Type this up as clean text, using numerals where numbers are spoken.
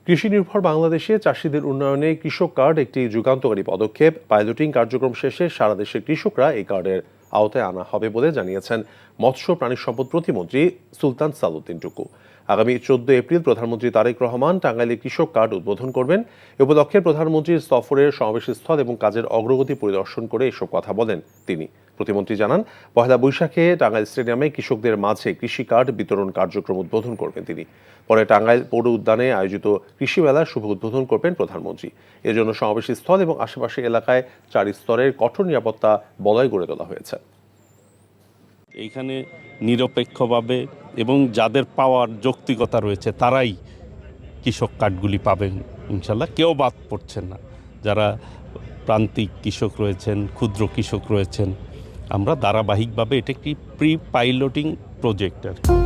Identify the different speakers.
Speaker 1: কৃষি নির্ভর বাংলাদেশে চাষিদের উন্নয়নে কৃষক কার্ড একটি যুগান্তকারী পদক্ষেপ। পাইলটিং কার্যক্রম শেষে সারা দেশের কৃষকরা এই কার্ডের আওতায় আনা হবে বলে জানিয়েছেন মৎস্য প্রাণী সম্পদ প্রতিমন্ত্রী সুলতান সালাউদ্দিন টুকু। আগামী 14 এপ্রিল প্রধানমন্ত্রী তারেক রহমান টাঙ্গাইলে কৃষক কার্ড উদ্বোধন করবেন। এ উপলক্ষে প্রধানমন্ত্রীর সফরের সমাবেশস্থল এবং কাজের অগ্রগতি পরিদর্শন করে এসব কথা বলেন তিনি। প্রতিমন্ত্রী জানান, পহেলা বৈশাখে টাঙ্গাইল স্টেডিয়ামে কৃষকদের মাঝে কৃষি কার্ড বিতরণ কার্যক্রম উদ্বোধন করবেন তিনি। পরে টাঙ্গাইল পৌর উদ্যানে আয়োজিত কৃষি মেলার শুভ উদ্বোধন করবেন প্রধানমন্ত্রী। এজন্য সমাবেশস্থল এবং আশেপাশের এলাকায় 4 স্তরের কঠোর নিরাপত্তা বলয় গড়ে তোলা হয়েছে।
Speaker 2: এইখানে নিরপেক্ষভাবে এবং যাদের পাওয়ার যৌক্তিকতা রয়েছে তারাই কৃষক কার্ডগুলি পাবেন ইনশাল্লাহ। কেউ বাদ পড়ছেন না। যারা প্রান্তিক কৃষক রয়েছেন, ক্ষুদ্র কৃষক রয়েছেন, আমরা ধারাবাহিকভাবে এটা একটি প্রি পাইলটিং প্রজেক্ট আর কি।